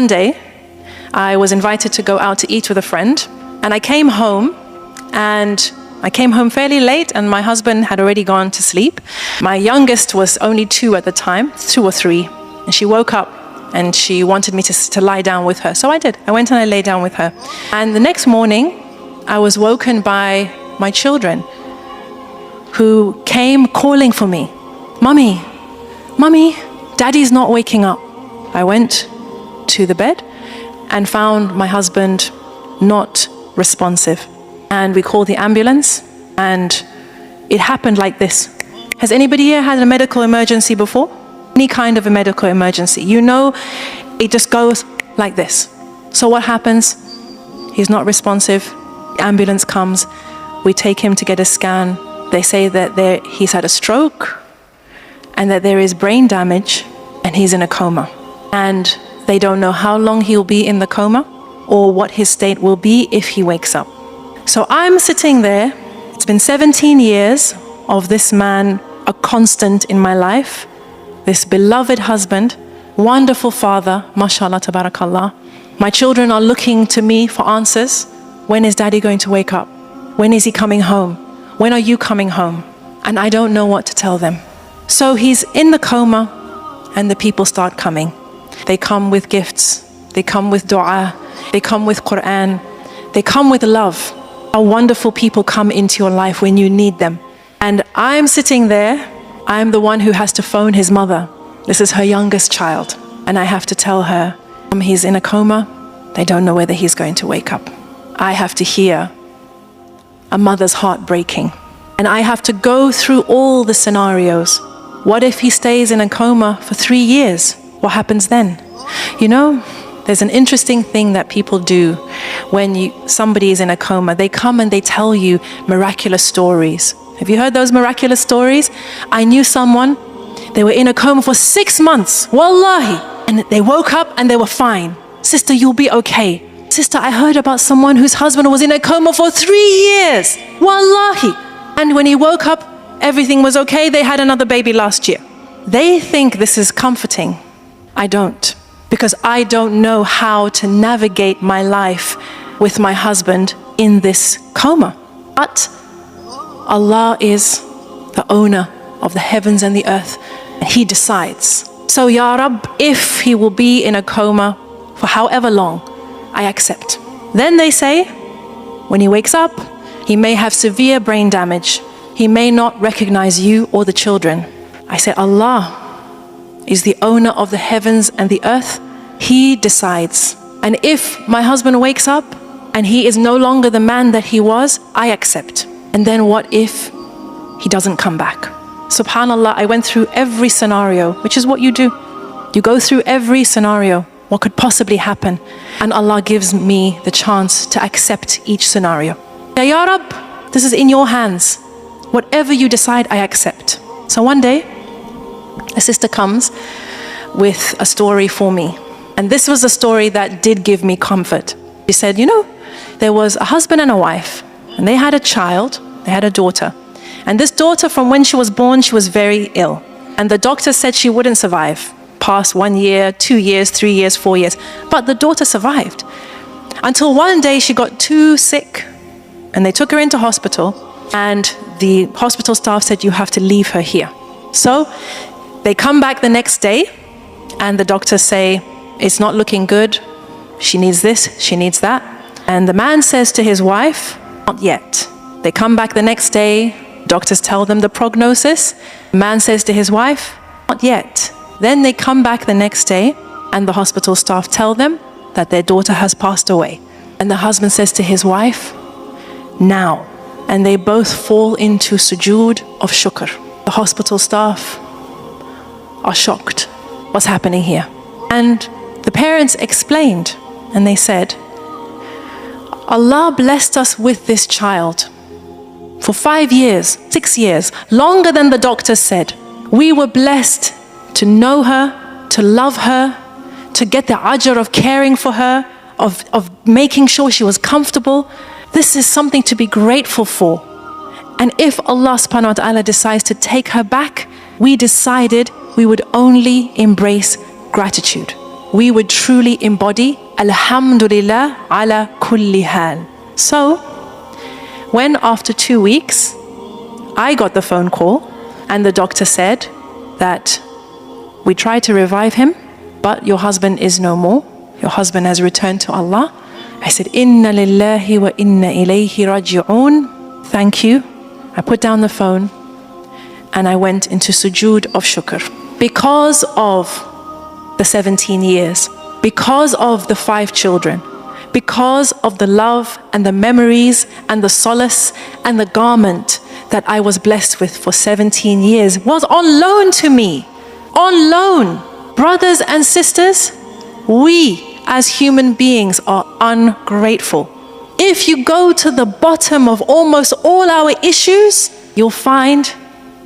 One day, I was invited to go out to eat with a friend, and I came home fairly late, and my husband had already gone to sleep. My youngest was only 2 at the time, 2 or 3, and she woke up and she wanted me to lie down with her. So I did. I went and I lay down with her. And the next morning, I was woken by my children who came calling for me. Mommy, Mommy, Daddy's not waking up. I went to the bed and found my husband not responsive. And we called the ambulance, and it happened like this. Has anybody here had a medical emergency before? Any kind of a medical emergency. You know, it just goes like this. So what happens? He's not responsive. The ambulance comes. We take him to get a scan. They say that he's had a stroke and that there is brain damage and he's in a coma. And they don't know how long he'll be in the coma or what his state will be if he wakes up. So I'm sitting there. It's been 17 years of this man, a constant in my life, this beloved husband, wonderful father, mashallah, tabarakallah. My children are looking to me for answers. When is Daddy going to wake up? When is he coming home? When are you coming home? And I don't know what to tell them. So he's in the coma, and the people start coming. They come with gifts. They come with dua. They come with Quran. They come with love. How wonderful people come into your life when you need them. And I'm sitting there. I'm the one who has to phone his mother. This is her youngest child. And I have to tell her, he's in a coma. They don't know whether he's going to wake up. I have to hear a mother's heart breaking. And I have to go through all the scenarios. What if he stays in a coma for 3 years? What happens then? You know, there's an interesting thing that people do when somebody is in a coma. They come and they tell you miraculous stories. Have you heard those miraculous stories? I knew someone, they were in a coma for 6 months, wallahi, and they woke up and they were fine. Sister, you'll be okay. Sister, I heard about someone whose husband was in a coma for 3 years, wallahi. And when he woke up, everything was okay. They had another baby last year. They think this is comforting. I don't, because I don't know how to navigate my life with my husband in this coma. But Allah is the owner of the heavens and the earth, and He decides. So, Ya Rab, if he will be in a coma for however long, I accept. Then they say, when he wakes up, he may have severe brain damage. He may not recognize you or the children. I say, Allah is the owner of the heavens and the earth. He decides. And if my husband wakes up and he is no longer the man that he was, I accept. And then what if he doesn't come back? Subhanallah, I went through every scenario, which is what you do. You go through every scenario, what could possibly happen. And Allah gives me the chance to accept each scenario. Ya Rab, this is in your hands. Whatever you decide, I accept. So one day, a sister comes with a story for me. And this was a story that did give me comfort. She said, you know, there was a husband and a wife, and they had a child, they had a daughter. And this daughter, from when she was born, she was very ill. And the doctor said she wouldn't survive past 1 year, 2 years, 3 years, 4 years. But the daughter survived. Until one day she got too sick, and they took her into hospital, and the hospital staff said, you have to leave her here. So they come back the next day, and the doctors say, it's not looking good. She needs this, she needs that. And the man says to his wife, not yet. They come back the next day, doctors tell them the prognosis. The man says to his wife, not yet. Then they come back the next day, and the hospital staff tell them that their daughter has passed away. And the husband says to his wife, now. And they both fall into sujood of shukr. The hospital staff are shocked. What's happening here? And the parents explained, and they said, Allah blessed us with this child for 5 years, 6 years, longer than the doctor said. We were blessed to know her, to love her, to get the ajr of caring for her, of making sure she was comfortable. This is something to be grateful for. And if Allah subhanahu wa ta'ala decides to take her back, we decided we would only embrace gratitude. we would truly embody Alhamdulillah ala kulli hal. So, when after 2 weeks, I got the phone call and the doctor said that we tried to revive him, but your husband is no more. Your husband has returned to Allah. I said, Inna lillahi wa inna ilayhi raji'un. Thank you. I put down the phone and I went into sujood of shukr. Because of the 17 years, because of the 5 children, because of the love and the memories and the solace and the garment that I was blessed with for 17 years was on loan to me. On loan. Brothers and sisters, we as human beings are ungrateful. If you go to the bottom of almost all our issues, you'll find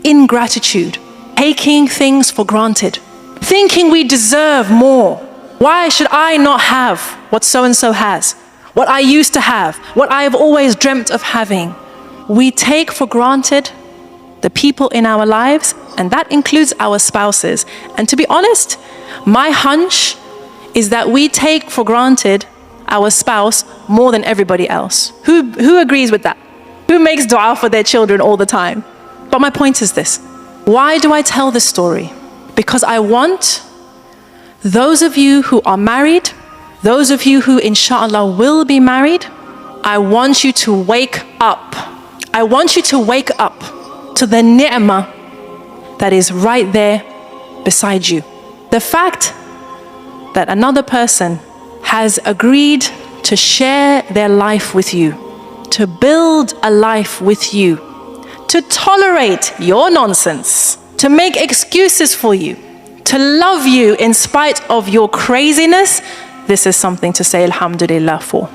ingratitude, taking things for granted, thinking we deserve more. Why should I not have what so-and-so has, what I used to have, what I have always dreamt of having? We take for granted the people in our lives, and that includes our spouses. And to be honest, my hunch is that we take for granted our spouse more than everybody else. Who agrees with that? Who makes dua for their children all the time? But my point is this. Why do I tell this story? Because I want those of you who are married, those of you who inshallah will be married, I want you to wake up. I want you to wake up to the ni'mah that is right there beside you. The fact that another person has agreed to share their life with you, to build a life with you, to tolerate your nonsense, to make excuses for you, to love you in spite of your craziness, this is something to say alhamdulillah for.